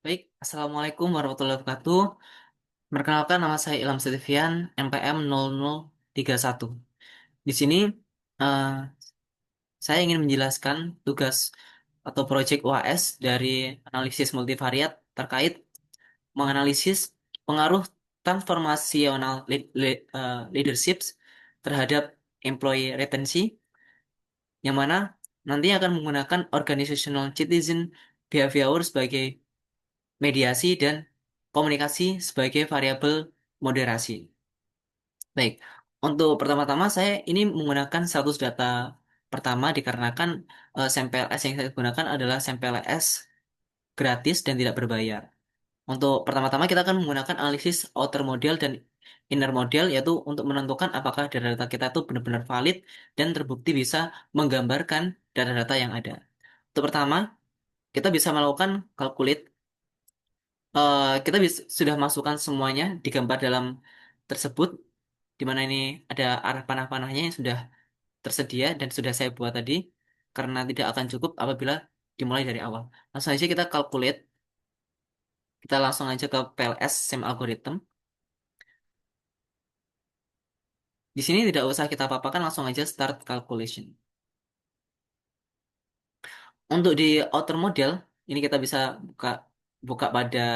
Baik, Assalamualaikum warahmatullahi wabarakatuh. Perkenalkan nama saya Ilham Setifian, NPM 0031. Di sini eh, saya ingin menjelaskan tugas atau proyek UAS dari analisis multivariat terkait menganalisis pengaruh transformasional leadership terhadap employee retensi, yang mana nanti akan menggunakan organizational citizen behavior sebagai mediasi dan komunikasi sebagai variabel moderasi. Baik, untuk pertama-tama saya ini menggunakan status data pertama dikarenakan sampel S yang saya gunakan adalah sampel S gratis dan tidak berbayar. Untuk pertama-tama kita akan menggunakan analisis outer model dan inner model, yaitu untuk menentukan apakah data-data kita itu benar-benar valid dan terbukti bisa menggambarkan data-data yang ada. Untuk pertama, kita bisa melakukan calculate. Kita sudah masukkan semuanya di gambar dalam tersebut, di mana ini ada arah panah-panahnya yang sudah tersedia dan sudah saya buat tadi, karena tidak akan cukup apabila dimulai dari awal. Langsung aja kita calculate, kita langsung aja ke PLS SEM algorithm. Di sini tidak usah kita apa-apakan, langsung aja start calculation. Untuk di outer model, ini kita bisa buka buka pada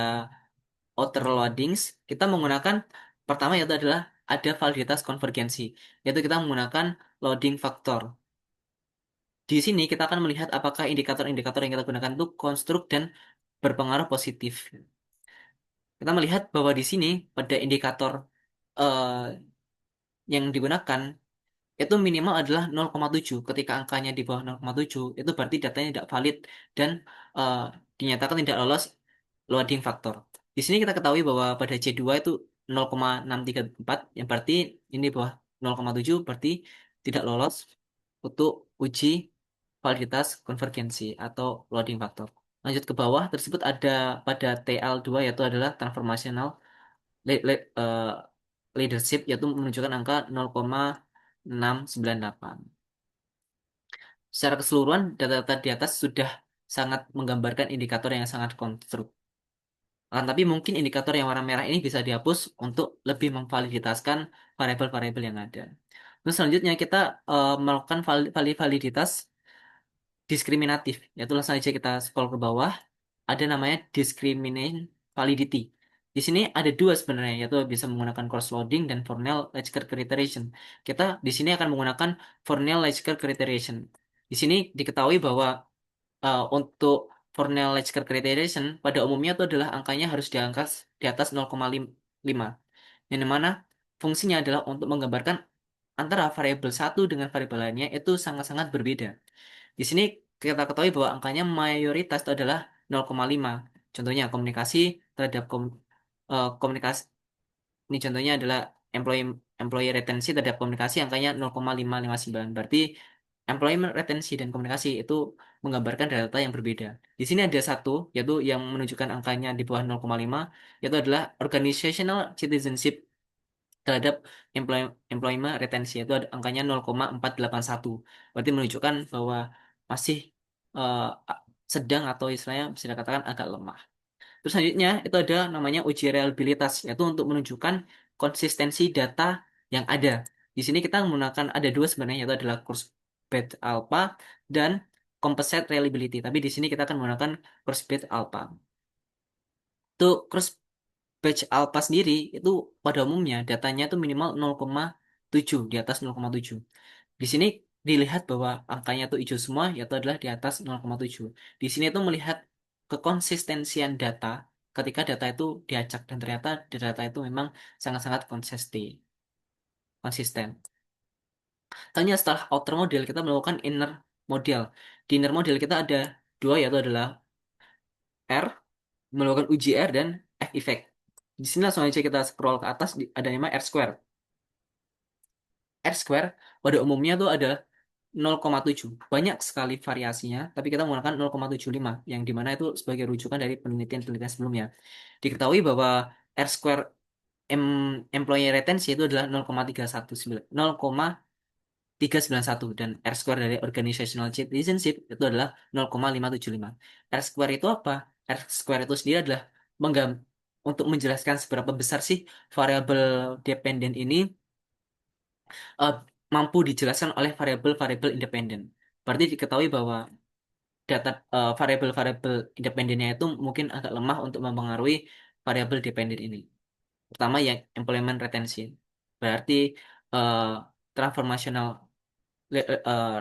outer loadings. Kita menggunakan pertama yaitu adalah ada validitas konvergensi, yaitu kita menggunakan loading factor. Di sini kita akan melihat apakah indikator-indikator yang kita gunakan itu konstruk dan berpengaruh positif. Kita melihat bahwa di sini pada indikator eh, yang digunakan itu minimal adalah 0,7. Ketika angkanya di bawah 0,7, itu berarti datanya tidak valid dan eh, dinyatakan tidak lolos loading factor. Di sini kita ketahui bahwa pada C2 itu 0,634, yang berarti ini di bawah 0,7 berarti tidak lolos untuk uji validitas konvergensi atau loading factor. Lanjut ke bawah, tersebut ada pada TL2, yaitu adalah transformational le- le- eh, leadership, yaitu menunjukkan angka 0,698. Secara keseluruhan, data-data di atas sudah sangat menggambarkan indikator yang sangat konstruk. Akan tapi mungkin indikator yang warna merah ini bisa dihapus untuk lebih memvaliditaskan variabel-variabel yang ada. Terus selanjutnya kita melakukan validitas diskriminatif. Yaitu langsung aja kita scroll ke bawah, ada namanya discriminant validity. Di sini ada dua sebenarnya, yaitu bisa menggunakan cross-loading dan Fornell-Lasker criterion. Kita di sini akan menggunakan Fornell-Lasker criterion. Di sini diketahui bahwa untuk Fornell-Lasker criterion pada umumnya itu adalah angkanya harus diangkat di atas 0,5. Yang mana fungsinya adalah untuk menggambarkan antara variabel satu dengan variabel lainnya itu sangat-sangat berbeda. Di sini kita ketahui bahwa angkanya mayoritas itu adalah 0,5. Contohnya komunikasi terhadap komunikasi, ini contohnya adalah employee employee retensi terhadap komunikasi angkanya 0,559. Berarti employment retensi dan komunikasi itu menggambarkan data yang berbeda. Di sini ada satu, yaitu yang menunjukkan angkanya di bawah 0,5, yaitu adalah organizational citizenship terhadap employment retensi, itu ada angkanya 0,481. Berarti menunjukkan bahwa masih eh, sedang atau istilahnya bisa dikatakan agak lemah. Terus selanjutnya itu ada namanya uji reliabilitas, yaitu untuk menunjukkan konsistensi data yang ada. Di sini kita menggunakan ada dua sebenarnya, yaitu adalah Kurzgesagt Alpha dan Composite Reliability. Tapi di sini kita akan menggunakan Kurzgesagt Alpha. Untuk Kurzgesagt Alpha sendiri itu pada umumnya datanya itu minimal 0,7, di atas 0,7. Di sini dilihat bahwa angkanya itu hijau semua, yaitu adalah di atas 0,7. Di sini itu melihat kekonsistensian data ketika data itu diacak dan ternyata data itu memang sangat-sangat konsisten. Tanya setelah outer model kita melakukan inner model. Di inner model kita ada dua, yaitu adalah R, melakukan uji R dan F effect. Di sini langsung aja kita scroll ke atas, ada nama R square. R square pada umumnya tuh ada 0,7. Banyak sekali variasinya, tapi kita menggunakan 0,75, yang dimana itu sebagai rujukan dari penelitian-penelitian sebelumnya. Diketahui bahwa R square employee retention itu adalah 0,391 dan R square dari organizational citizenship itu adalah 0,575. R square itu apa? R square itu sendiri adalah menggam untuk menjelaskan seberapa besar sih variabel dependen ini eh, mampu dijelaskan oleh variabel-variabel independen. Berarti diketahui bahwa data variabel-variabel independennya itu mungkin agak lemah untuk mempengaruhi variabel dependen ini. Pertama yang employment retention. Berarti eh, transformational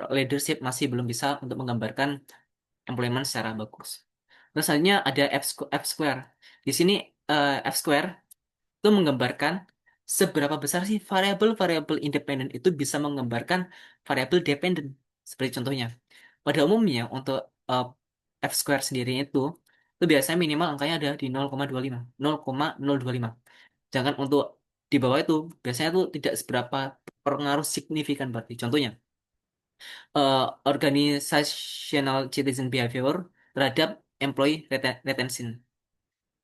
leadership masih belum bisa untuk menggambarkan employment secara bagus. Terus selanjutnya ada F square. Di sini F square itu menggambarkan seberapa besar sih variabel-variabel independen itu bisa menggambarkan variabel dependen. Seperti contohnya, pada umumnya untuk eh, F square sendiri itu biasanya minimal angkanya ada di 0,25, 0,025. Jangan untuk di bawah itu biasanya itu tidak seberapa pengaruh signifikan berarti. Contohnya, eh, organizational citizen behavior terhadap employee retention.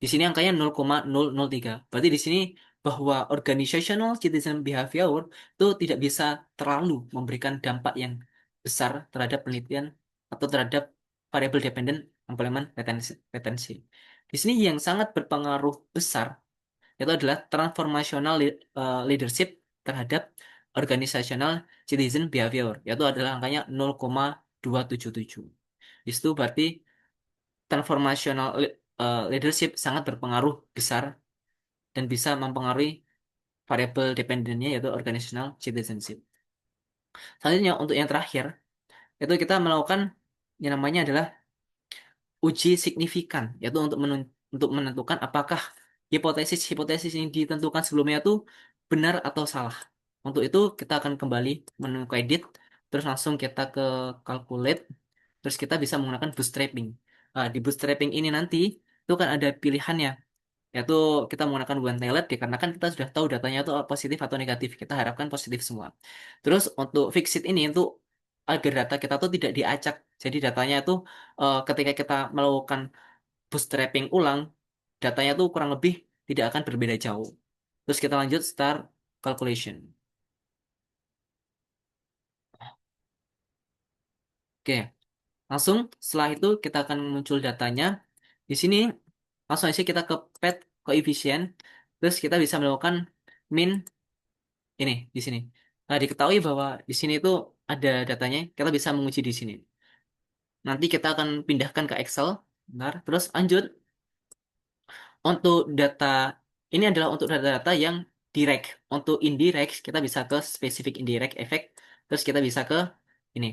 Di sini angkanya 0,003. Berarti di sini bahwa organizational citizen behavior itu tidak bisa terlalu memberikan dampak yang besar terhadap penelitian atau terhadap variable dependent employment retention. Di sini yang sangat berpengaruh besar itu adalah transformational leadership terhadap organizational citizen behavior, yaitu adalah angkanya 0,277. Di situ berarti transformational leadership sangat berpengaruh besar dan bisa mempengaruhi variabel dependennya yaitu organizational citizenship. Selanjutnya untuk yang terakhir itu kita melakukan yang namanya adalah uji signifikan yaitu untuk menentukan apakah hipotesis-hipotesis yang ditentukan sebelumnya itu benar atau salah. Untuk itu kita akan kembali menu edit terus langsung kita ke calculate terus kita bisa menggunakan bootstrapping. Di bootstrapping ini nanti itu kan ada pilihannya yaitu kita menggunakan one tailored dikarenakan kita sudah tahu datanya itu positif atau negatif. Kita harapkan positif semua. Terus untuk fixed ini itu agar data kita tuh tidak diacak. Jadi datanya itu ketika kita melakukan bootstrapping ulang, datanya tuh kurang lebih tidak akan berbeda jauh. Terus kita lanjut start calculation. Oke, langsung setelah itu kita akan muncul datanya. Di sini langsung aja kita ke pet coefficient. Terus kita bisa melakukan min ini di sini. Nah, diketahui bahwa di sini itu ada datanya, kita bisa menguji di sini. Nanti kita akan pindahkan ke Excel. Bentar. Terus lanjut untuk data ini adalah untuk data-data yang direct. Untuk indirect kita bisa ke specific indirect effect. Terus kita bisa ke ini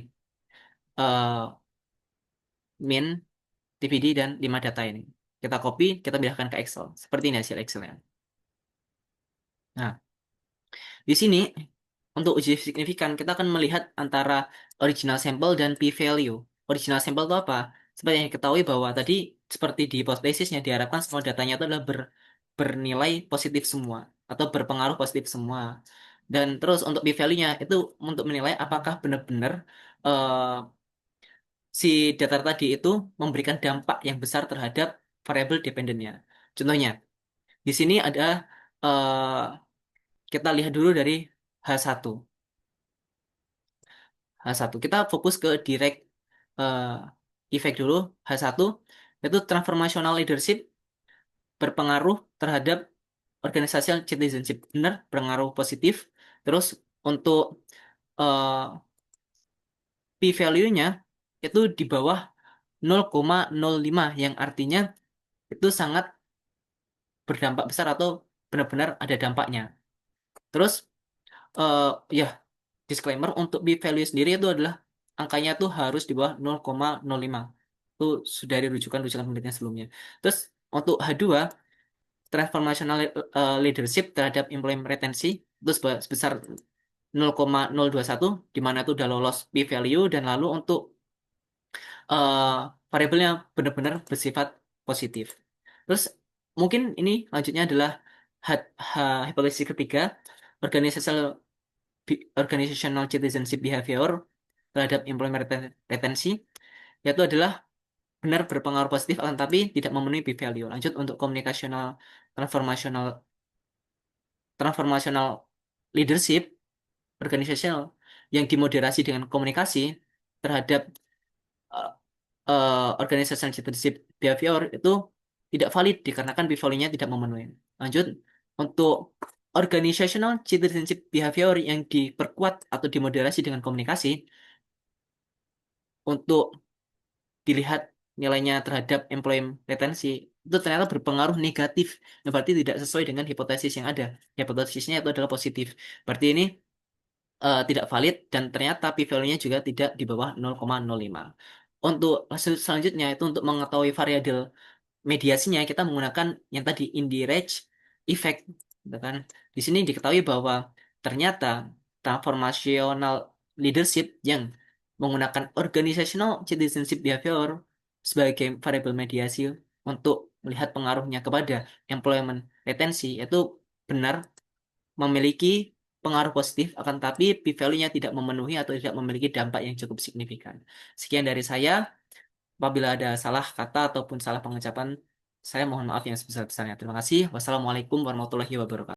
eh min, TPD dan 5 data ini. Kita copy, kita pindahkan ke Excel. Seperti ini hasil Excelnya. Nah, di sini, untuk uji signifikan, kita akan melihat antara original sample dan p-value. Original sample itu apa? Seperti yang diketahui bahwa tadi, seperti di hypothesisnya, diharapkan semua datanya itu adalah bernilai positif semua, atau berpengaruh positif semua. Dan terus untuk p-value-nya, itu untuk menilai apakah benar-benar eh, si data tadi itu memberikan dampak yang besar terhadap variabel dependennya. Contohnya, di sini ada, eh, kita lihat dulu dari H1. H1. Kita fokus ke direct eh, effect dulu. H1 itu transformational leadership berpengaruh terhadap organizational citizenship. Benar, berpengaruh positif. Terus untuk eh, p-value-nya itu di bawah 0,05 yang artinya itu sangat berdampak besar atau benar-benar ada dampaknya. Terus eh, ya disclaimer untuk p-value sendiri itu adalah angkanya tuh harus di bawah 0,05. Itu sudah dari rujukan-rujukan penelitian sebelumnya. Terus untuk H2, transformational leadership terhadap employee retensi itu sebesar 0,021 di mana itu udah lolos p-value dan lalu untuk eh, variabelnya benar-benar bersifat positif. Terus mungkin ini lanjutnya adalah hipotesis ketiga, organizational organizational citizenship behavior terhadap employment retensi, yaitu adalah benar berpengaruh positif akan tapi tidak memenuhi p-value. Lanjut untuk communicational transformational transformational leadership organizational yang dimoderasi dengan komunikasi terhadap organizational citizenship behavior itu tidak valid dikarenakan p-value-nya tidak memenuhi. Lanjut, untuk organizational citizenship behavior yang diperkuat atau dimoderasi dengan komunikasi untuk dilihat nilainya terhadap employee retensi itu ternyata berpengaruh negatif. Nah, berarti tidak sesuai dengan hipotesis yang ada. Hipotesisnya itu adalah positif. Berarti ini tidak valid dan ternyata p-value-nya juga tidak di bawah 0,05. Untuk hasil selanjutnya itu untuk mengetahui variabel mediasinya kita menggunakan yang tadi indirect effect, gitu kan. Di sini diketahui bahwa ternyata transformational leadership yang menggunakan organizational citizenship behavior sebagai variabel mediasi untuk melihat pengaruhnya kepada employment retensi itu benar memiliki pengaruh positif, akan tapi p-value-nya tidak memenuhi atau tidak memiliki dampak yang cukup signifikan. Sekian dari saya. Apabila ada salah kata ataupun salah pengucapan, saya mohon maaf yang sebesar-besarnya. Terima kasih. Wassalamualaikum warahmatullahi wabarakatuh.